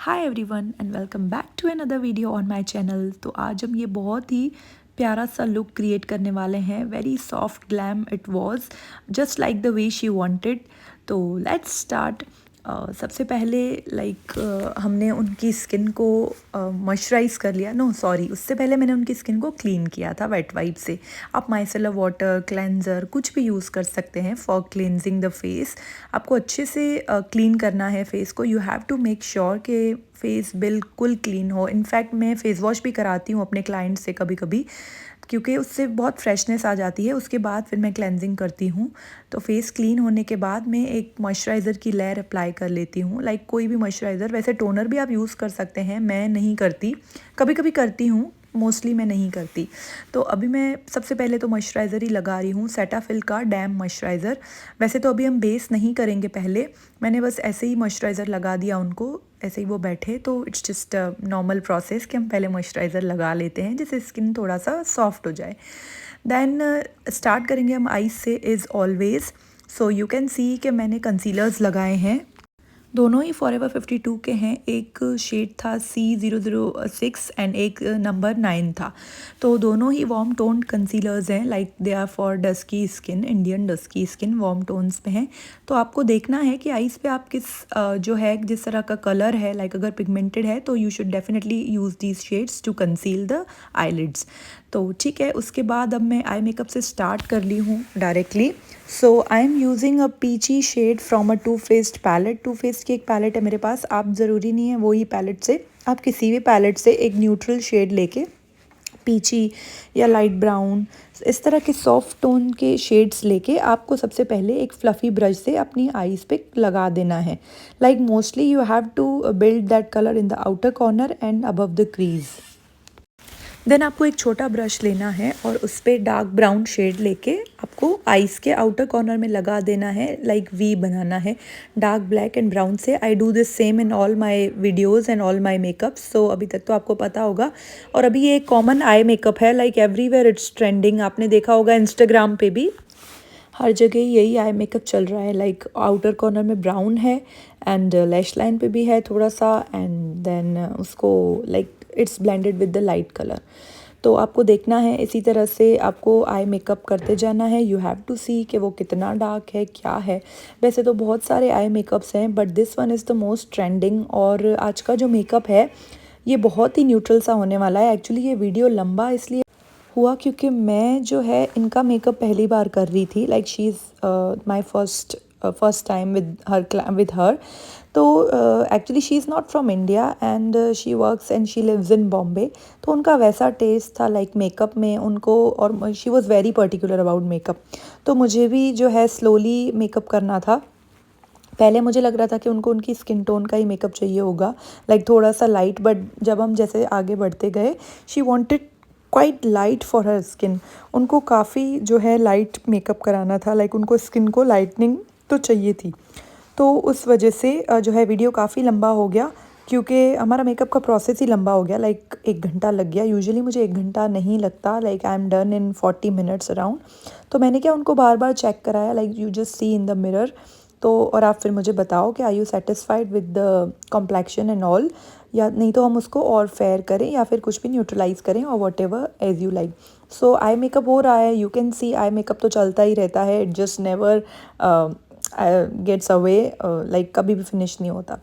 Hi everyone and welcome back to another video on my channel. तो आज हम ये बहुत ही प्यारा सा लुक क्रिएट करने वाले हैं। Very soft glam it was, just like the way she wanted. तो लेट्स स्टार्ट। सबसे पहले हमने उनकी स्किन को मॉइस्चराइज कर लिया। नो सॉरी, उससे पहले मैंने उनकी स्किन को क्लीन किया था वेट वाइप से। आप माइसेलर वाटर, क्लेंजर कुछ भी यूज़ कर सकते हैं फॉर क्लींजिंग द फेस। आपको अच्छे से क्लीन करना है फेस को। You have to make sure कि फेस बिल्कुल क्लीन हो। इनफैक्ट मैं फेस वॉश भी कराती हूँ अपने क्लाइंट से कभी कभी, क्योंकि उससे बहुत फ्रेशनेस आ जाती है। उसके बाद फिर मैं क्लेंजिंग करती हूँ। तो फेस क्लीन होने के बाद मैं एक मॉइस्चराइज़र की लेयर अप्लाई कर लेती हूँ। कोई भी मॉइस्चराइज़र, वैसे टोनर भी आप यूज़ कर सकते हैं, मैं नहीं करती, कभी कभी करती हूँ, मोस्टली मैं नहीं करती। तो अभी मैं सबसे पहले तो मॉइस्चराइज़र ही लगा रही हूँ, सेटाफिल का डैम मॉइस्चराइज़र। वैसे तो अभी हम बेस नहीं करेंगे, पहले मैंने बस ऐसे ही मॉइस्चराइज़र लगा दिया उनको, ऐसे ही वो बैठे। तो इट्स जस्ट नॉर्मल प्रोसेस कि हम पहले मॉइस्चराइज़र लगा लेते हैं जिससे स्किन थोड़ा सा सॉफ्ट हो जाए। देन स्टार्ट करेंगे हम आईज से, is always. So you can सी कि मैंने कंसीलर्स लगाए हैं, दोनों ही फॉरएवर 52 के हैं। एक शेड था C006 एंड एक नंबर 9 था। तो दोनों ही वार्म टोन कंसीलर्स हैं, like they are for dusky skin, Indian dusky skin, warm tones पे हैं। तो आपको देखना है कि आईज पे आप किस जो है जिस तरह का कलर है, अगर पिगमेंटेड है तो you should definitely use these shades to conceal the eyelids. तो ठीक है, उसके बाद अब मैं आई मेकअप से स्टार्ट कर ली हूँ directly. So I am using a peachy shade from a Too Faced palette. Too Faced की एक पैलेट है मेरे पास, आप ज़रूरी नहीं है वो ही पैलेट से, आप किसी भी पैलेट से एक न्यूट्रल शेड लेके, पीची या लाइट ब्राउन, इस तरह के सॉफ्ट टोन के शेड्स लेके आपको सबसे पहले एक फ्लफ़ी ब्रश से अपनी आईज़ पे लगा देना है। Mostly you have to build that colour in the outer corner and above the crease. Then आपको एक छोटा ब्रश लेना है और उस पर डार्क ब्राउन शेड लेके आपको आईज़ के आउटर कॉर्नर में लगा देना है, वी बनाना है डार्क ब्लैक एंड ब्राउन से। I do this same in all my videos and all my makeup. So अभी तक तो आपको पता होगा। और अभी ये एक कॉमन आई मेकअप है, एवरीवेयर इट्स ट्रेंडिंग। आपने देखा होगा इंस्टाग्राम पे भी, हर जगह यही आई मेकअप चल रहा है। आउटर कॉर्नर में ब्राउन है एंड लैश लाइन पे भी है थोड़ा सा, एंड देन उसको it's blended with the light colour. तो आपको देखना है, इसी तरह से आपको आई मेकअप करते जाना है। यू हैव टू सी कि वो कितना डार्क है, क्या है। वैसे तो बहुत सारे आई मेकअप्स हैं, but this one is the most trending. और आज का जो मेकअप है ये बहुत ही न्यूट्रल सा होने वाला है। एक्चुअली ये वीडियो लंबा इसलिए हुआ क्योंकि मैं जो है इनका मेकअप पहली बार कर रही थी। She is my first time with her. तो actually she is not from India and she works and she lives in Bombay. तो उनका वैसा टेस्ट था मेकअप में उनको, और she was very particular about makeup. तो मुझे भी जो है स्लोली मेकअप करना था। पहले मुझे लग रहा था कि उनको उनकी स्किन टोन का ही मेकअप चाहिए होगा, थोड़ा सा लाइट। बट जब हम जैसे आगे बढ़ते गए, she wanted quite light for her skin. उनको काफ़ी जो है लाइट मेकअप कराना था, उनको स्किन को लाइटनिंग तो चाहिए थी। तो उस वजह से जो है वीडियो काफ़ी लंबा हो गया, क्योंकि हमारा मेकअप का प्रोसेस ही लंबा हो गया। 1 घंटा लग गया। यूजुअली मुझे 1 घंटा नहीं लगता, I am done in 40 minutes around. तो मैंने क्या, उनको बार बार चेक कराया, you just see in the mirror. तो और आप फिर मुझे बताओ कि are you satisfied with the complexion and all, या नहीं तो हम उसको और फेयर करें या फिर कुछ भी न्यूट्रलाइज करें, और whatever as you like. So eye makeup हो रहा है, you can see eye makeup तो चलता ही रहता है, it just never gets away, कभी भी फिनिश नहीं होता।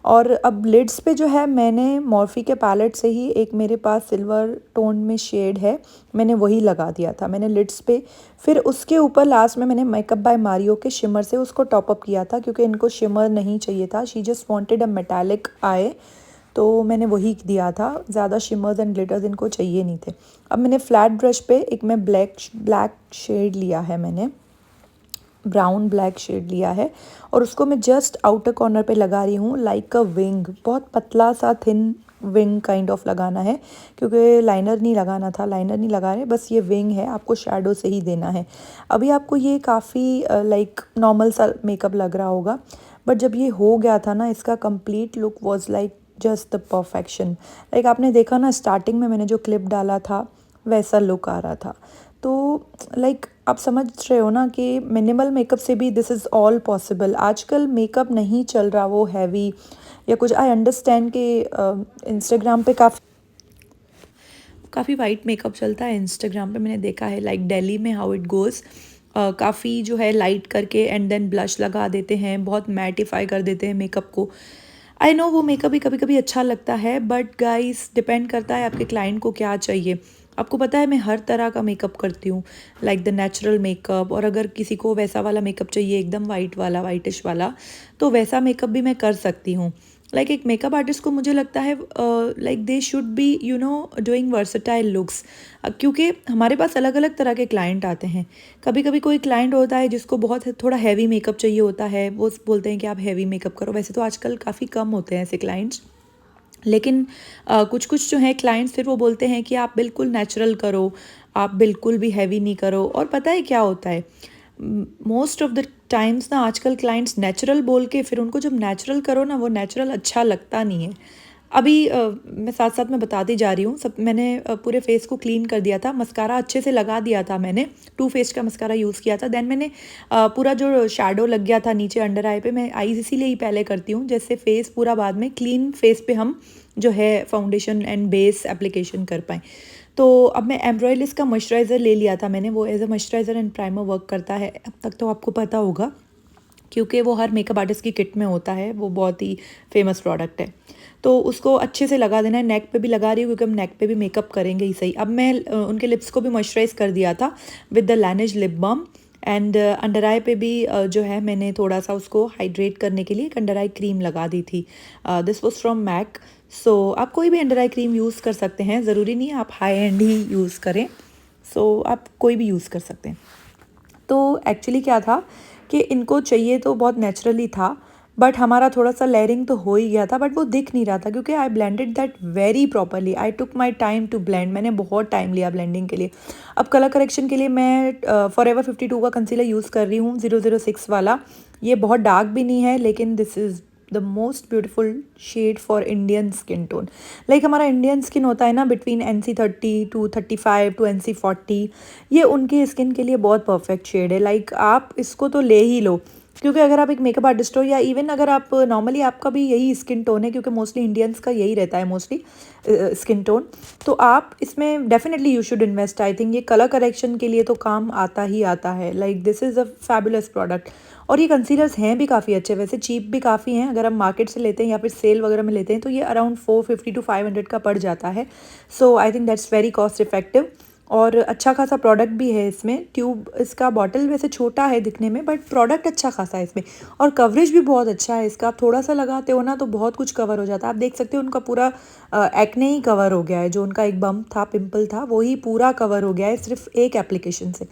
और अब लिड्स पे जो है, मैंने मॉर्फी के पैलेट से ही एक मेरे पास सिल्वर टोन में शेड है, मैंने वही लगा दिया था मैंने लिड्स पे। फिर उसके ऊपर लास्ट में मैंने मेकअप बाय मारियो के शिमर से उसको टॉप अप किया था, क्योंकि इनको शिमर नहीं चाहिए था। She just wanted a metallic eye, तो मैंने वही दिया था। ज़्यादा शिमर्स एंड ग्लिटर्स इनको चाहिए नहीं थे। अब मैंने फ्लैट ब्रश पे एक मैं ब्लैक शेड लिया है, मैंने ब्राउन ब्लैक शेड लिया है, और उसको मैं जस्ट आउटर कॉर्नर पे लगा रही हूँ, अ विंग। बहुत पतला सा थिन विंग काइंड ऑफ लगाना है, क्योंकि लाइनर नहीं लगाना था, लाइनर नहीं लगा रहे, बस ये विंग है, आपको शैडो से ही देना है। अभी आपको ये काफ़ी नॉर्मल सा मेकअप लग रहा होगा, बट जब ये हो गया था ना, इसका complete look was just the perfection. आपने देखा ना, स्टार्टिंग में मैंने जो क्लिप डाला था वैसा लुक आ रहा था। तो आप समझ रहे हो ना कि मिनिमल मेकअप से भी दिस इज़ ऑल पॉसिबल। आजकल मेकअप नहीं चल रहा वो हैवी या कुछ। आई अंडरस्टैंड कि इंस्टाग्राम पे काफ़ी वाइट मेकअप चलता है इंस्टाग्राम पे, मैंने देखा है लाइक दिल्ली में हाउ इट गोज़। काफ़ी जो है लाइट करके एंड देन ब्लश लगा देते हैं, बहुत मैटिफाई कर देते हैं मेकअप को। आई नो वो मेकअप भी कभी कभी अच्छा लगता है, बट गाइस डिपेंड करता है आपके क्लाइंट को क्या चाहिए। आपको पता है मैं हर तरह का मेकअप करती हूँ, लाइक द नेचुरल मेकअप, और अगर किसी को वैसा वाला मेकअप चाहिए एकदम वाइट वाला, वाइटिश वाला, तो वैसा मेकअप भी मैं कर सकती हूँ। लाइक एक मेकअप आर्टिस्ट को मुझे लगता है like they should be doing versatile looks, क्योंकि हमारे पास अलग अलग तरह के क्लाइंट आते हैं। कभी कभी कोई क्लाइंट होता है जिसको बहुत थोड़ा हैवी मेकअप चाहिए होता है, वो बोलते हैं कि आप हैवी मेकअप करो। वैसे तो आजकल काफ़ी कम होते हैं ऐसे क्लाइंट्स, लेकिन कुछ कुछ जो है क्लाइंट्स फिर वो बोलते हैं कि आप बिल्कुल नेचुरल करो, आप बिल्कुल भी हैवी नहीं करो। और पता है क्या होता है, मोस्ट ऑफ द टाइम्स ना आजकल क्लाइंट्स नेचुरल बोल के फिर उनको जब नेचुरल करो ना, वो नेचुरल अच्छा लगता नहीं है। अभी मैं साथ साथ में बताती जा रही हूँ सब। मैंने पूरे फेस को क्लीन कर दिया था, मस्कारा अच्छे से लगा दिया था मैंने, टू फेस का मस्कारा यूज़ किया था। देन मैंने पूरा जो शैडो लग गया था नीचे अंडर आई पे, मैं आईज इसीलिए ही पहले करती हूँ जैसे फेस पूरा बाद में क्लीन फेस पे हम जो है फाउंडेशन एंड बेस एप्लीकेशन कर पाएँ। तो अब मैं एम्ब्रॉयलिस का मॉइस्चराइज़र ले लिया था मैंने, वो as a moisturiser and primer work करता है। अब तक तो आपको पता होगा क्योंकि वो हर मेकअप आर्टिस्ट की किट में होता है, वो बहुत ही फेमस प्रोडक्ट है। तो उसको अच्छे से लगा देना है। नेक पे भी लगा रही हूँ क्योंकि हम नेक पे भी मेकअप करेंगे ही सही। अब मैं उनके लिप्स को भी मॉइस्चराइज़ कर दिया था with the Laneige lip balm, and under eye पे भी जो है मैंने थोड़ा सा उसको हाइड्रेट करने के लिए एक अंडर आई क्रीम लगा दी थी। This was from MAC. So आप कोई भी अंडर आई क्रीम यूज़ कर सकते हैं, ज़रूरी नहीं है आप हाई एंड ही यूज़ करें। सो आप कोई भी यूज़ कर सकते हैं। तो एक्चुअली क्या था कि इनको चाहिए तो बहुत नेचुरली था, बट हमारा थोड़ा सा लेयरिंग तो हो ही गया था, बट वो दिख नहीं रहा था क्योंकि I blended that very properly. I took my time to blend, मैंने बहुत टाइम लिया ब्लेंडिंग के लिए। अब कलर करेक्शन के लिए मैं फॉरएवर 52 का कंसीलर यूज़ कर रही हूँ, 006 वाला। ये बहुत डार्क भी नहीं है, लेकिन this is the most beautiful shade for Indian skin tone. Like हमारा इंडियन स्किन होता है ना between NC30 to 35 to NC40, ये उनकी स्किन के लिए बहुत परफेक्ट शेड है। लाइक आप इसको तो ले ही लो, क्योंकि अगर आप एक मेकअप आर्टिस्ट हो या इवन अगर आप नॉर्मली आपका भी यही स्किन टोन है, क्योंकि मोस्टली इंडियंस का यही रहता है मोस्टली स्किन टोन, तो आप इसमें definitely you should invest. I think ये कलर करेक्शन के लिए तो काम आता ही आता है। Like this is a fabulous product. और ये कंसीलर्स हैं भी काफ़ी अच्छे, वैसे चीप भी काफ़ी हैं। अगर हम मार्केट से लेते हैं या फिर सेल वगैरह में लेते हैं तो ये अराउंड 450 टू 500 का पड़ जाता है। So I think that's very cost effective, और अच्छा खासा प्रोडक्ट भी है इसमें। ट्यूब इसका बॉटल वैसे छोटा है दिखने में, बट प्रोडक्ट अच्छा खासा है इसमें, और कवरेज भी बहुत अच्छा है इसका। आप थोड़ा सा लगाते हो ना तो बहुत कुछ कवर हो जाता है। आप देख सकते हो उनका पूरा एक्ने ही कवर हो गया है, जो उनका एक बम्प था, पिंपल था, वो ही पूरा कवर हो गया है सिर्फ एक एप्लीकेशन से।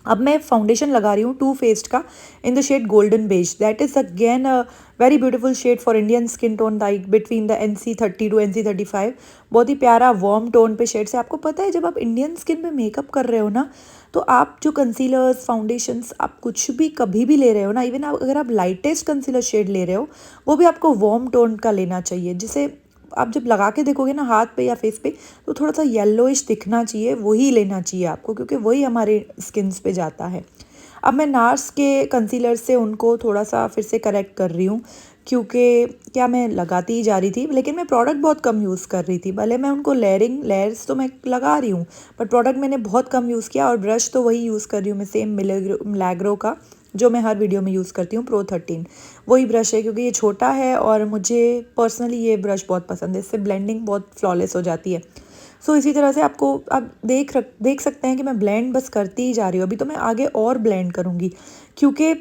अब मैं फाउंडेशन लगा रही हूँ टू फेस्ड का in the shade golden beige. That is again a very beautiful shade for Indian skin tone, like between the NC30 to NC35। बहुत ही प्यारा वार्म टोन पे शेड से। आपको पता है जब आप इंडियन स्किन पे मेकअप कर रहे हो ना, तो आप जो कंसीलर्स, फाउंडेशंस, आप कुछ भी कभी भी ले रहे हो ना, इवन आप अगर आप लाइटेस्ट कंसीलर शेड ले रहे हो, वो भी आपको वार्म टोन का लेना चाहिए, जिसे आप जब लगा के देखोगे ना हाथ पे या फेस पे, तो थोड़ा सा येलोइश दिखना चाहिए, वही लेना चाहिए आपको, क्योंकि वही हमारे स्किन्स पे जाता है। अब मैं नार्स के कंसीलर से उनको थोड़ा सा फिर से करेक्ट कर रही हूँ, क्योंकि क्या मैं लगाती ही जा रही थी, लेकिन मैं प्रोडक्ट बहुत कम यूज़ कर रही थी। भले मैं उनको लेयर्स तो मैं लगा रही हूँ, बट प्रोडक्ट मैंने बहुत कम यूज़ किया। और ब्रश तो वही यूज़ कर रही हूँ मैं, सेम मिलैग्रो का, जो मैं हर वीडियो में यूज़ करती हूँ, Pro 13 वही ब्रश है, क्योंकि ये छोटा है और मुझे पर्सनली ये ब्रश बहुत पसंद है। इससे ब्लेंडिंग बहुत फ्लॉलेस हो जाती है। सो इसी तरह से आपको आप देख सकते हैं कि मैं ब्लेंड बस करती ही जा रही हूँ। अभी तो मैं आगे और ब्लेंड करूँगी, क्योंकि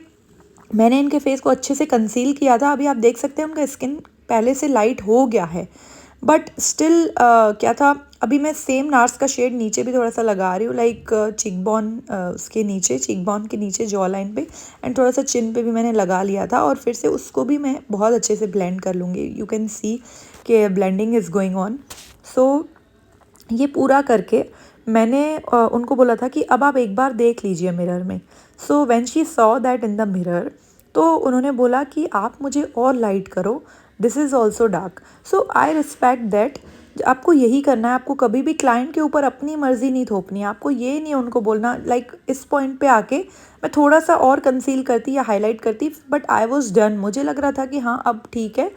मैंने इनके फेस को अच्छे से कंसील किया था। अभी आप देख सकते हैं उनका स्किन पहले से लाइट हो गया है, बट स्टिल क्या था, अभी मैं सेम नार्स का शेड नीचे भी थोड़ा सा लगा रही हूँ, लाइक चीकबोन, उसके नीचे चीकबोन के नीचे जॉ लाइन पे, एंड थोड़ा सा चिन पे भी मैंने लगा लिया था। और फिर से उसको भी मैं बहुत अच्छे से ब्लेंड कर लूँगी। यू कैन सी कि ब्लेंडिंग इज़ गोइंग ऑन। सो ये पूरा करके मैंने उनको बोला था कि अब आप एक बार देख लीजिए मिरर में। So when she saw that in the mirror, तो उन्होंने बोला कि आप मुझे और लाइट करो, this is also dark. So I respect that. आपको यही करना है, आपको कभी भी क्लाइंट के ऊपर अपनी मर्जी नहीं थोपनी है। आपको ये नहीं उनको बोलना लाइक इस पॉइंट पे आके मैं थोड़ा सा और कंसील करती या हाईलाइट करती, बट आई वॉज डन। मुझे लग रहा था कि हाँ अब ठीक है,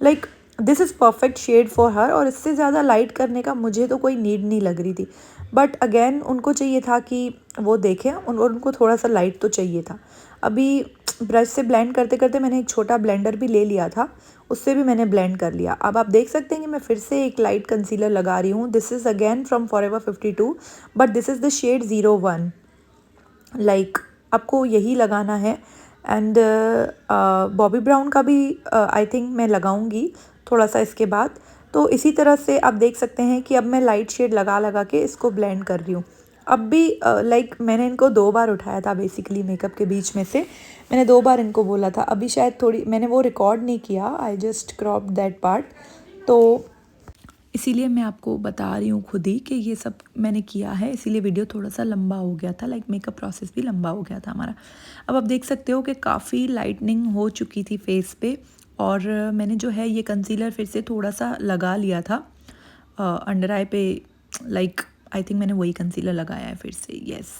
like this is perfect shade for her, और इससे ज़्यादा लाइट करने का मुझे तो कोई नीड नहीं लग रही थी। बट अगेन उनको चाहिए था कि वो देखें, उनको थोड़ा सा लाइट तो चाहिए था। अभी ब्रश से ब्लेंड करते करते मैंने एक छोटा ब्लेंडर भी ले लिया था, उससे भी मैंने ब्लेंड कर लिया। अब आप देख सकते हैं कि मैं फिर से एक लाइट कंसीलर लगा रही हूँ। This is again from Forever 52, but this is the shade 01। Like आपको यही लगाना है। एंड बॉबी ब्राउन का भी आई थिंक मैं लगाऊंगी थोड़ा सा इसके बाद। तो इसी तरह से आप देख सकते हैं कि अब मैं लाइट शेड लगा लगा के इसको ब्लेंड कर रही हूँ। अब भी लाइक मैंने इनको 2 बार उठाया था बेसिकली मेकअप के बीच में से, मैंने 2 बार इनको बोला था। अभी शायद थोड़ी मैंने वो रिकॉर्ड नहीं किया, I just crop that part. तो इसीलिए मैं आपको बता रही हूँ खुद ही कि ये सब मैंने किया है, इसीलिए वीडियो थोड़ा सा लंबा हो गया था, लाइक मेकअप प्रोसेस भी लंबा हो गया था हमारा। अब आप देख सकते हो कि काफ़ी लाइटनिंग हो चुकी थी फेस पे, और मैंने जो है ये कंसीलर फिर से थोड़ा सा लगा लिया था अंडर आई पे। लाइक आई थिंक मैंने वही कंसीलर लगाया है फिर से, यस।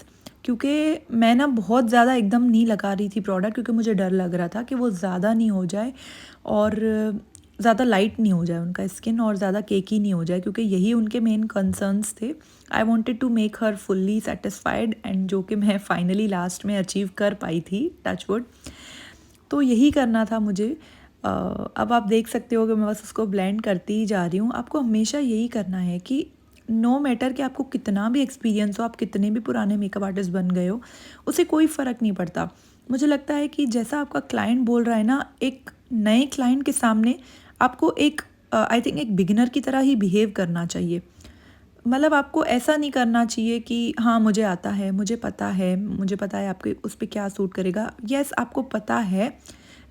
क्योंकि मैं ना बहुत ज़्यादा एकदम नहीं लगा रही थी प्रोडक्ट, क्योंकि मुझे डर लग रहा था कि वो ज़्यादा नहीं हो जाए और ज़्यादा लाइट नहीं हो जाए उनका स्किन, और ज़्यादा केकी नहीं हो जाए, क्योंकि यही उनके मेन कंसर्न्स थे। I wanted to make her fully satisfied, and जो कि मैं फाइनली लास्ट में अचीव कर पाई थी, टच वुड। तो यही करना था मुझे। अब आप देख सकते हो कि मैं बस उसको ब्लेंड करती ही जा रही हूँ। आपको हमेशा यही करना है कि नो मैटर कि आपको कितना भी एक्सपीरियंस हो, आप कितने भी पुराने मेकअप आर्टिस्ट बन गए हो, उससे कोई फ़र्क नहीं पड़ता। मुझे लगता है कि जैसा आपका क्लाइंट बोल रहा है ना, एक नए क्लाइंट के सामने आपको एक आई थिंक एक बिगिनर की तरह ही बिहेव करना चाहिए। मतलब आपको ऐसा नहीं करना चाहिए कि हाँ मुझे आता है, मुझे पता है आपके उस पर क्या सूट करेगा। यस आपको पता है,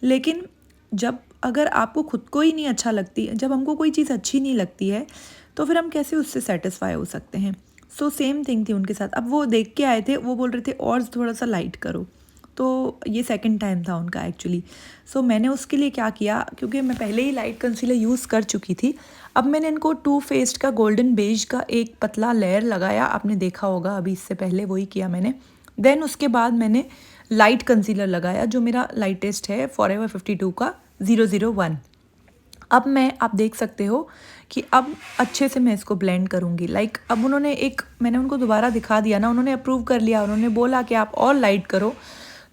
लेकिन जब अगर आपको खुद को ही नहीं अच्छा लगती, जब हमको कोई चीज़ अच्छी नहीं लगती है, तो फिर हम कैसे उससे सेटिस्फाई हो सकते हैं। सो सेम थिंग थी उनके साथ। अब वो देख के आए थे, वो बोल रहे थे और थोड़ा सा लाइट करो, तो ये सेकंड टाइम था उनका एक्चुअली। सो मैंने उसके लिए क्या किया, क्योंकि मैं पहले ही लाइट कंसीलर यूज़ कर चुकी थी, अब मैंने इनको टू फेस्ड का गोल्डन बेज का एक पतला लेयर लगाया। आपने देखा होगा अभी इससे पहले वही किया मैंने। देन उसके बाद मैंने लाइट कंसीलर लगाया, जो मेरा लाइटेस्ट है फॉरएवर 52 का 001। अब आप देख सकते हो कि अब अच्छे से मैं इसको ब्लेंड करूँगी। लाइक अब मैंने उनको दोबारा दिखा दिया ना, उन्होंने अप्रूव कर लिया, उन्होंने बोला कि आप और लाइट करो,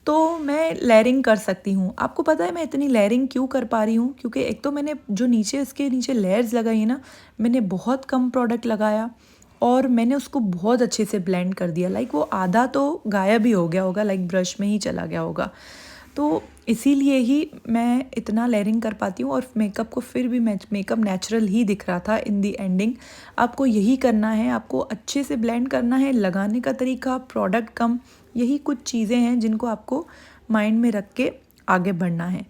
तो मैं लेयरिंग कर सकती हूँ। आपको पता है मैं इतनी लेयरिंग क्यों कर पा रही हूँ, क्योंकि एक तो मैंने जो इसके नीचे लेयर्स लगाई है ना, मैंने बहुत कम प्रोडक्ट लगाया और मैंने उसको बहुत अच्छे से ब्लेंड कर दिया। लाइक वो आधा तो गायब ही हो गया होगा, लाइक ब्रश में ही चला गया होगा। तो इसीलिए ही मैं इतना लेयरिंग कर पाती हूँ, और मेकअप को फिर भी मेकअप नेचुरल ही दिख रहा था इन दी एंडिंग। आपको यही करना है, आपको अच्छे से ब्लेंड करना है। लगाने का तरीका, प्रोडक्ट कम, यही कुछ चीज़ें हैं जिनको आपको माइंड में रख के आगे बढ़ना है।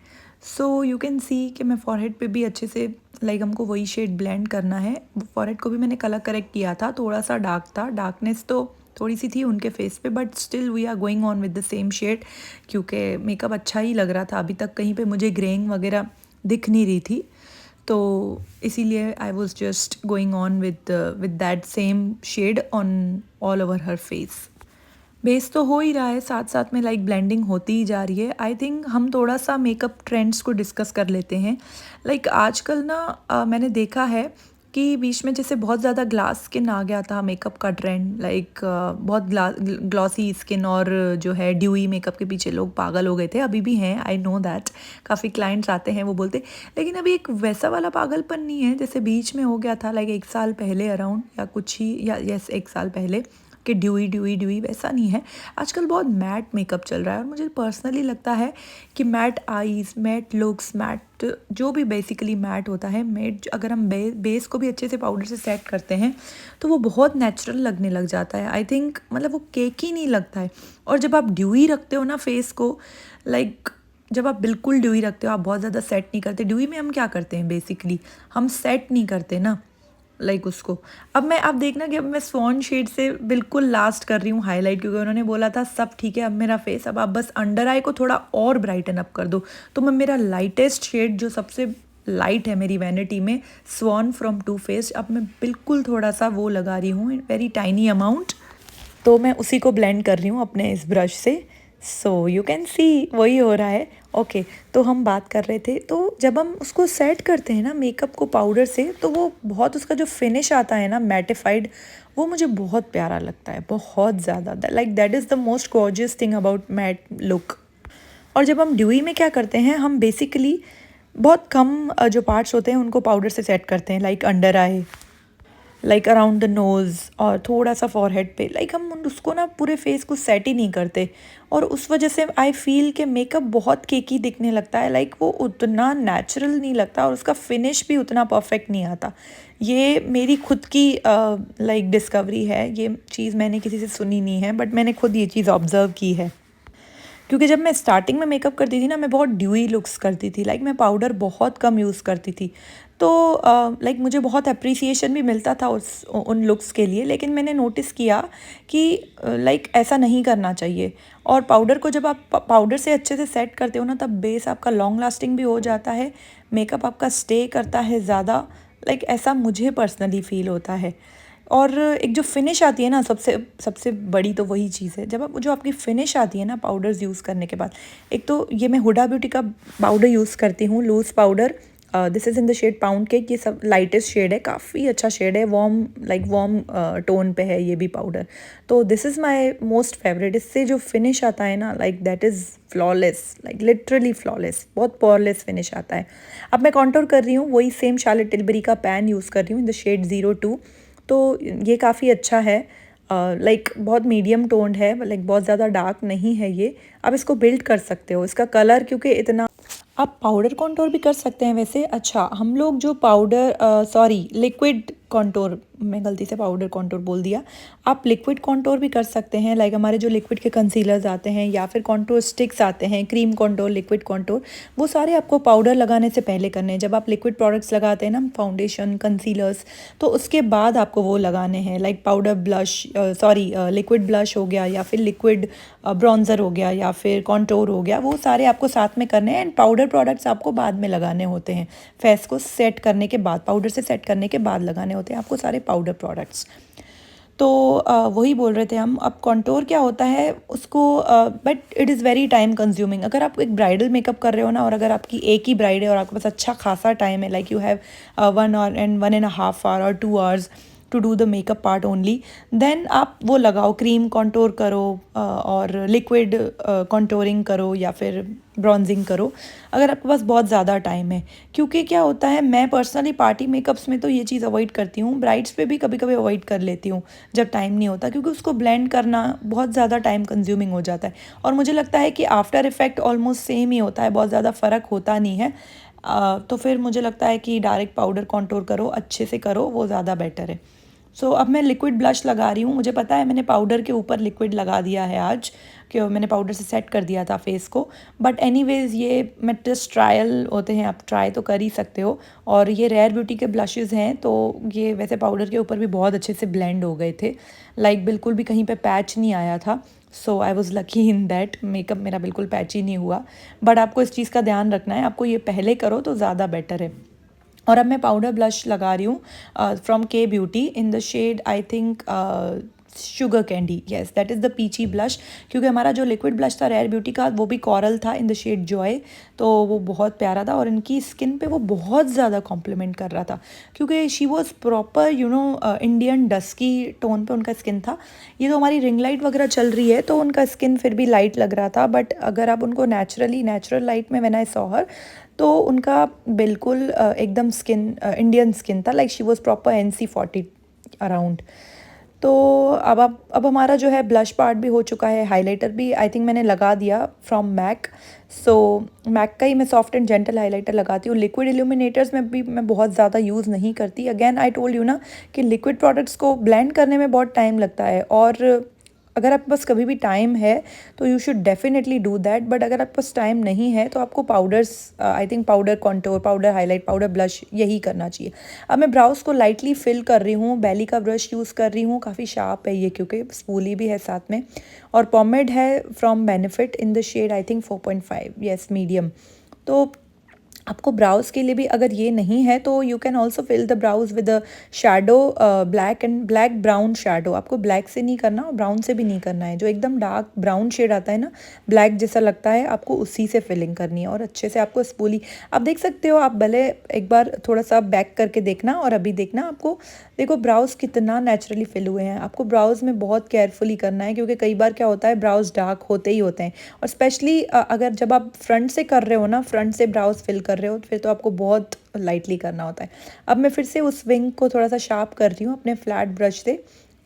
सो यू कैन सी कि मैं फॉरहेड पे भी अच्छे से लाइक हमको वही शेड ब्लेंड करना है। फॉरहेड को भी मैंने कलर करेक्ट किया था, थोड़ा सा डार्क था, डार्कनेस तो थोड़ी सी थी उनके फेस पे, but still we are going on with the same shade, क्योंकि मेकअप अच्छा ही लग रहा था। अभी तक कहीं पे मुझे ग्रेइंग वगैरह दिख नहीं रही थी, तो इसीलिए I was just going on with that same shade on all over her face. Base तो हो ही रहा है, साथ साथ में लाइक ब्लेंडिंग होती ही जा रही है। आई थिंक हम थोड़ा सा मेकअप ट्रेंड्स को डिस्कस कर लेते हैं। लाइक आजकल ना मैंने देखा है कि बीच में जैसे बहुत ज़्यादा ग्लास स्किन आ गया था मेकअप का ट्रेंड, लाइक बहुत ग्लॉसी स्किन, और जो है ड्यूई मेकअप के पीछे लोग पागल हो गए थे, अभी भी हैं, आई नो दैट। काफ़ी क्लाइंट्स आते हैं वो बोलते, लेकिन अभी एक वैसा वाला पागलपन नहीं है जैसे बीच में हो गया था, लाइक 1 साल पहले अराउंड, या कुछ ही, या यस 1 साल पहले, कि ड्यूई ड्यूई ड्यूई वैसा नहीं है। आजकल बहुत मैट मेकअप चल रहा है, और मुझे पर्सनली लगता है कि matte eyes, matte looks, matte जो भी बेसिकली मैट होता है, मैट अगर हम बेस को भी अच्छे से पाउडर से सेट करते हैं तो वो बहुत नेचुरल लगने लग जाता है। आई थिंक मतलब वो केक ही नहीं लगता है। और जब आप ड्यूई रखते हो ना फेस को, लाइक जब आप बिल्कुल ड्यूई रखते हो, आप बहुत ज़्यादा सेट नहीं करते। ड्यूई में हम क्या करते हैं, बेसिकली हम सेट नहीं करते ना, लाइक उसको। अब आप देखना कि अब मैं स्वॉन शेड से बिल्कुल लास्ट कर रही हूँ हाईलाइट, क्योंकि उन्होंने बोला था सब ठीक है अब मेरा फेस, अब आप बस अंडर आई को थोड़ा और ब्राइटन अप कर दो। तो मैं मेरा लाइटेस्ट शेड जो सबसे लाइट है मेरी वैनिटी में, स्वान फ्रॉम टू फेस्ड। अब मैं बिल्कुल थोड़ा सा वो लगा रही हूँ, वेरी टाइनी अमाउंट, तो मैं उसी को ब्लेंड कर रही हूँ अपने इस ब्रश से। सो यू कैन सी वही हो रहा है। ओके, तो हम बात कर रहे थे, तो जब हम उसको सेट करते हैं ना मेकअप को पाउडर से, तो वो बहुत उसका जो फिनिश आता है ना मैटिफाइड, वो मुझे बहुत प्यारा लगता है, बहुत ज़्यादा। Like that is the most gorgeous thing about mat look. और जब हम ड्यूई में क्या करते हैं, हम बेसिकली बहुत कम जो पार्ट्स होते हैं उनको पाउडर से सेट करते हैं, like under eye, like around the nose, और थोड़ा सा फॉरहेड पे। लाइक हम उसको ना पूरे फेस को सेट ही नहीं करते, और उस वजह से आई फील कि मेकअप बहुत केकी दिखने लगता है, लाइक वो उतना नेचुरल नहीं लगता और उसका फिनिश भी उतना परफेक्ट नहीं आता। ये मेरी खुद की लाइक डिस्कवरी है, ये चीज़ मैंने किसी से सुनी नहीं है, बट मैंने खुद ये चीज़ ऑब्ज़र्व की है। क्योंकि जब मैं स्टार्टिंग में मेकअप करती थी ना, मैं बहुत ड्यूई लुक्स करती थी, लाइक मैं पाउडर बहुत कम यूज़ करती थी, तो लाइक मुझे बहुत अप्रिसिएशन भी मिलता था उन लुक्स के लिए। लेकिन मैंने नोटिस किया कि लाइक ऐसा नहीं करना चाहिए, और पाउडर को जब आप पाउडर से अच्छे से सेट करते हो ना, तब बेस आपका लॉन्ग लास्टिंग भी हो जाता है, मेकअप आपका स्टे करता है ज़्यादा, लाइक ऐसा मुझे पर्सनली फ़ील होता है। और एक जो फिनिश आती है ना, सबसे सबसे बड़ी तो वही चीज़ है, जब आप जो आपकी फिनिश आती है ना पाउडर्स यूज़ करने के बाद। एक तो ये मैं हुडा ब्यूटी का पाउडर यूज़ करती हूँ, loose powder, this is in the shade pound cake. ये सब लाइटेस्ट शेड है, काफ़ी अच्छा शेड है, वार्म लाइक वार्म टोन पे है ये भी पाउडर। तो this is my most favourite. इससे जो फिनिश आता है ना, like that is flawless, like literally flawless, बहुत पॉरलेस फिनिश आता है। अब मैं कॉन्टोर कर रही हूँ, वही सेम शार्लेट टिलबरी का पैन यूज़ कर रही हूँ इन द शेड 02। तो ये काफ़ी अच्छा है, लाइक बहुत मीडियम टोन्ड है, लाइक बहुत ज़्यादा डार्क नहीं है ये। आप इसको बिल्ड कर सकते हो, इसका कलर क्योंकि इतना, आप पाउडर कॉन्टोर भी कर सकते हैं वैसे। अच्छा, हम लोग जो पाउडर सॉरी लिक्विड कॉन्टोर, मैं गलती से पाउडर कॉन्टोर बोल दिया, आप लिक्विड कॉन्टोर भी कर सकते हैं, लाइक हमारे जो लिक्विड के कंसीलर्स आते हैं या फिर कॉन्टोर स्टिक्स आते हैं, क्रीम कॉन्टोर, लिक्विड कॉन्टोर, वो सारे आपको पाउडर लगाने से पहले करने हैं। जब आप लिक्विड प्रोडक्ट्स लगाते हैं ना, फाउंडेशन, कंसीलर्स, तो उसके बाद आपको वो लगाने हैं, like powder blush, sorry liquid blush हो गया, या फिर लिक्विड ब्रॉन्ज़र हो गया, या फिर कॉन्टोर हो गया, वो सारे आपको साथ में करने हैं। एंड पाउडर प्रोडक्ट्स आपको बाद में लगाने होते हैं, फेस को सेट करने के बाद, पाउडर से सेट करने के बाद लगाने होते हैं आपको सारे पाउडर प्रोडक्ट्स। तो वही बोल रहे थे हम। अब कॉन्टोर क्या होता है उसको, but it is very time consuming. अगर आप एक ब्राइडल मेकअप कर रहे हो ना, और अगर आपकी एक ही ब्राइड है और आपके पास अच्छा खासा टाइम है, लाइक यू हैव 1 और 2 hours to do the makeup part only, then आप वो लगाओ, क्रीम कॉन्टोर करो, और लिक्विड कॉन्टोरिंग करो, या फिर ब्रॉन्जिंग करो, अगर आपके पास बहुत ज़्यादा टाइम है। क्योंकि क्या होता है, मैं पर्सनली पार्टी मेकअप्स में तो ये चीज़ अवॉइड करती हूँ, ब्राइड्स पे भी कभी कभी अवॉइड कर लेती हूँ जब टाइम नहीं होता, क्योंकि उसको ब्लेंड करना बहुत ज़्यादा टाइम कंज्यूमिंग हो जाता है। और मुझे लगता है कि आफ्टर इफेक्ट ऑलमोस्ट सेम ही होता है, बहुत ज़्यादा फ़र्क होता नहीं है। तो फिर मुझे लगता है कि डायरेक्ट पाउडर कॉन्टोर करो, अच्छे से करो, वो ज़्यादा बेटर है। सो अब मैं लिक्विड ब्लश लगा रही हूँ। मुझे पता है मैंने पाउडर के ऊपर लिक्विड लगा दिया है आज, कि मैंने पाउडर से सेट कर दिया था फेस को, बट एनीवेज ये मैं जस्ट ट्रायल होते हैं, आप ट्राई तो कर ही सकते हो। और ये रेयर ब्यूटी के ब्लशेज़ हैं, तो ये वैसे पाउडर के ऊपर भी बहुत अच्छे से ब्लेंड हो गए थे, लाइक बिल्कुल भी कहीं पे पैच नहीं आया था। So I was lucky in that, makeup मेरा बिल्कुल पैची नहीं हुआ। बट आपको इस चीज़ का ध्यान रखना है, आपको ये पहले करो तो ज़्यादा बेटर है। और अब मैं पाउडर ब्लश लगा रही हूँ from K beauty in the shade I think Sugar Candy, yes that is the peachy blush. क्योंकि हमारा जो लिक्विड ब्लश था रेयर ब्यूटी का, वो भी कॉरल था इन द शेड जॉय, तो वो बहुत प्यारा था, और इनकी स्किन पे वो बहुत ज़्यादा कॉम्प्लीमेंट कर रहा था, क्योंकि she was proper Indian dusky tone पे उनका स्किन था। ये तो हमारी रिंग लाइट वगैरह चल रही है, तो उनका स्किन फिर भी लाइट लग रहा था, बट अगर आप उनको नेचुरल लाइट में, व्हेन आई सॉ हर, तो उनका बिल्कुल एकदम स्किन इंडियन स्किन था, like she was proper NC40 around. तो अब हमारा जो है ब्लश पार्ट भी हो चुका है, हाइलाइटर भी आई थिंक मैंने लगा दिया फ्रॉम मैक। सो मैक का ही मैं सॉफ्ट एंड जेंटल हाइलाइटर लगाती हूँ। लिक्विड इल्यूमिनेटर्स में भी मैं बहुत ज़्यादा यूज़ नहीं करती। अगेन आई टोल्ड यू ना कि लिक्विड प्रोडक्ट्स को ब्लेंड करने में बहुत टाइम लगता है, और अगर आपके पास कभी भी टाइम है तो you should definitely do that. But अगर आपके पास टाइम नहीं है तो आपको powders, I think powder contour, powder highlight, powder blush, यही करना चाहिए। अब मैं ब्राउज को लाइटली फिल कर रही हूँ, बैली का ब्रश यूज़ कर रही हूँ, काफ़ी शार्प है ये क्योंकि स्पूली भी है साथ में। और पॉमेड है from Benefit in the shade I think 4.5, yes medium. तो आपको ब्राउज़ के लिए भी अगर ये नहीं है तो you can also fill the brows with a shadow, black and black brown shadow. आपको ब्लैक से नहीं करना और ब्राउन से भी नहीं करना है, जो एकदम डार्क ब्राउन शेड आता है ना, ब्लैक जैसा लगता है, आपको उसी से फिलिंग करनी है और अच्छे से आपको स्पूली। आप देख सकते हो, आप भले एक बार थोड़ा सा बैक करके देखना और अभी देखना, आपको देखो ब्राउज़ कितना नेचुरली फिल हुए हैं। आपको ब्राउज़ में बहुत केयरफुली करना है, क्योंकि कई बार क्या होता है ब्राउज़ डार्क होते ही होते हैं, और स्पेशली अगर जब आप फ्रंट से कर रहे हो ना, फ्रंट से ब्राउज़ फिल कर रहे हो, फिर तो आपको बहुत लाइटली करना होता है। अब मैं फिर से उस विंग को थोड़ा सा शार्प कर रही हूँ अपने फ्लैट ब्रश से,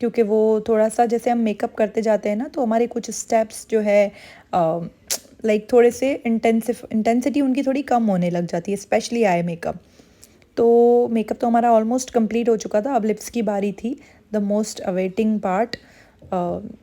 क्योंकि वो थोड़ा सा जैसे हम मेकअप करते जाते हैं ना, तो हमारे कुछ स्टेप्स जो है लाइक थोड़े से इंटेंसिटी उनकी थोड़ी कम होने लग जाती है, स्पेशली आई मेकअप। तो मेकअप तो हमारा ऑलमोस्ट कंप्लीट हो चुका था, अब लिप्स की बारी थी, द मोस्ट अवेटिंग पार्ट,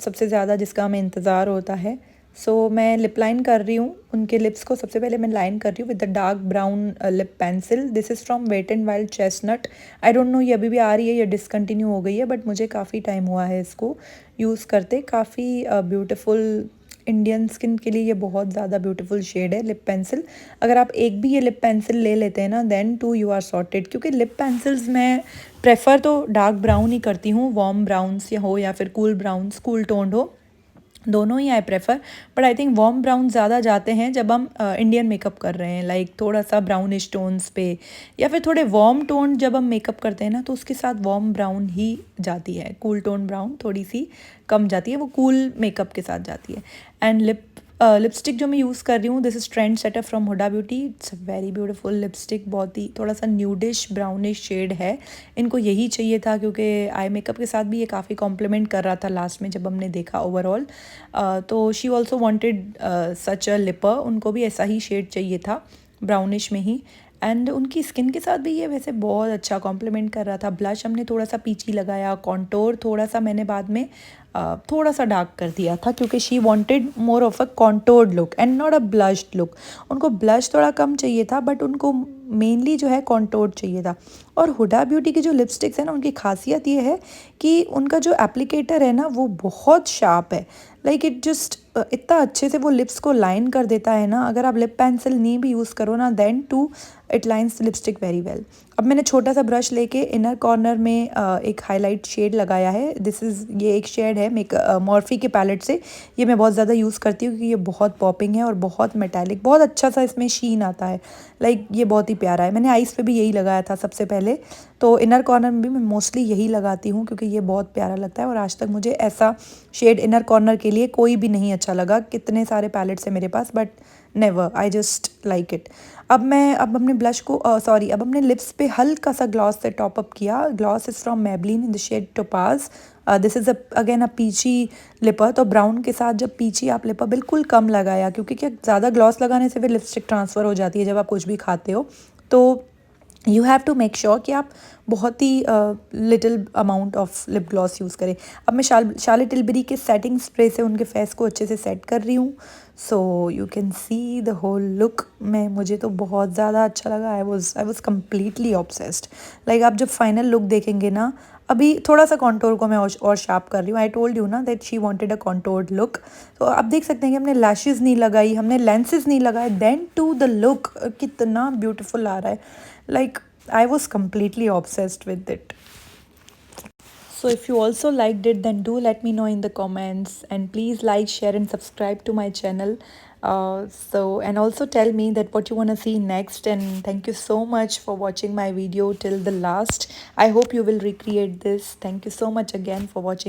सबसे ज़्यादा जिसका हमें इंतज़ार होता है। सो मैं लिप लाइन कर रही हूँ उनके लिप्स को। सबसे पहले मैं लाइन कर रही हूँ with the dark brown lip pencil. This is from Wet and Wild chestnut. I don't know ये अभी भी आ रही है या डिसकंटिन्यू हो गई है, बट मुझे काफ़ी टाइम हुआ है इसको यूज़ करते। काफ़ी ब्यूटीफुल, इंडियन स्किन के लिए ये बहुत ज़्यादा ब्यूटीफुल शेड है लिप पेंसिल। अगर आप एक भी ये लिप पेंसिल ले लेते हैं ना, then too you are sorted. क्योंकि लिप पेंसिल्स मैं प्रेफर तो डार्क ब्राउन ही करती हूँ, वार्म ब्राउन्स या हो या फिर कूल ब्राउन्स, कूल टोन्ड हो, दोनों ही I prefer. But I think warm brown ज़्यादा जाते हैं जब हम इंडियन मेकअप कर रहे हैं, लाइक थोड़ा सा ब्राउनिश टोन्स पे, या फिर थोड़े वार्म टोन जब हम मेकअप करते हैं ना, तो उसके साथ वार्म ब्राउन ही जाती है। कूल टोन ब्राउन थोड़ी सी कम जाती है, वो कूल मेकअप के साथ जाती है। एंड लिपस्टिक जो मैं यूज़ कर रही हूँ, this is Trendsetter from Huda Beauty. It's very beautiful lipstick, बहुत ही थोड़ा सा न्यूडिश ब्राउनिश शेड है। इनको यही चाहिए था, क्योंकि आई मेकअप के साथ भी ये काफ़ी कॉम्प्लीमेंट कर रहा था लास्ट में जब हमने देखा ओवरऑल। तो शी ऑल्सो वॉन्टेड सच अ लिपर, उनको भी ऐसा ही शेड चाहिए था, ब्राउनिश में ही। एंड उनकी स्किन के साथ भी ये वैसे बहुत अच्छा कॉम्प्लीमेंट कर रहा था। ब्लश हमने थोड़ा सा पीची लगाया, कॉन्टोर थोड़ा सा मैंने बाद में थोड़ा सा डार्क कर दिया था, क्योंकि she wanted more of a कॉन्टोर्ड look and not a blushed look. उनको ब्लश थोड़ा कम चाहिए था, बट उनको मेनली जो है कॉन्टोर्ड चाहिए था। और हुडा ब्यूटी की जो लिपस्टिक्स है ना, उनकी खासियत ये है कि उनका जो एप्लीकेटर है ना, वो बहुत शार्प है। लाइक इट जस्ट इतना अच्छे से वो लिप्स को लाइन कर देता है ना। अगर आप लिप पेंसिल नहीं भी यूज़ करो ना, then too it lines lipstick very well. अब मैंने छोटा सा ब्रश लेके इनर कॉर्नर में एक हाईलाइट शेड लगाया है। दिस इज़, ये एक शेड है मॉर्फी के पैलेट से। ये मैं बहुत ज़्यादा यूज़ करती हूँ, क्योंकि ये बहुत पॉपिंग है और बहुत मेटालिक, बहुत अच्छा सा इसमें शीन आता है। लाइक ये बहुत ही प्यारा है। मैंने आइज़ पे भी यही लगाया था सबसे पहले, तो इनर कॉर्नर में भी मैं मोस्टली यही लगाती हूँ, क्योंकि ये बहुत प्यारा लगता है। और आज तक मुझे ऐसा शेड इनर कॉर्नर के लिए कोई भी नहीं अच्छा लगा। कितने सारे पैलेट्स है मेरे पास, but never, I just like it. अब हमने ब्लश को सॉरी अब हमने लिप्स पे हल्का सा ग्लॉस से टॉप अप किया। Gloss is from Maybelline in the shade topaz. This is again a peachy lipper. तो ब्राउन के साथ जब पीची आप लिपर बिल्कुल कम लगाया, क्योंकि क्या ज़्यादा ग्लॉस लगाने से फिर लिपस्टिक ट्रांसफ़र हो जाती है जब आप कुछ भी खाते हो। तो you have to make sure कि आप बहुत ही little amount of lip gloss use करें। अब मैं शार्लेट टिलबरी के सेटिंग स्प्रे से उनके फेस को अच्छे से सेट कर रही हूँ। So you can see the whole look. मुझे तो बहुत ज़्यादा अच्छा लगा। I was completely obsessed. Like आप जब फाइनल लुक देखेंगे ना, अभी थोड़ा सा कॉन्टोर को मैं और शार्प कर रही हूँ। आई टोल्ड यू ना that she wanted a कॉन्टोर्ड look. तो आप देख सकते हैं कि हमने लैशेज़ नहीं लगाई, हमने लेंसेज नहीं लगाए, देन टू द लुक कितना ब्यूटीफुल आ रहा है। Like, I was completely obsessed with it. So if you also liked it, then do let me know in the comments, and please like, share and subscribe to my channel. And also tell me that what you want to see next. And thank you so much for watching my video till the last. I hope you will recreate this. Thank you so much again for watching.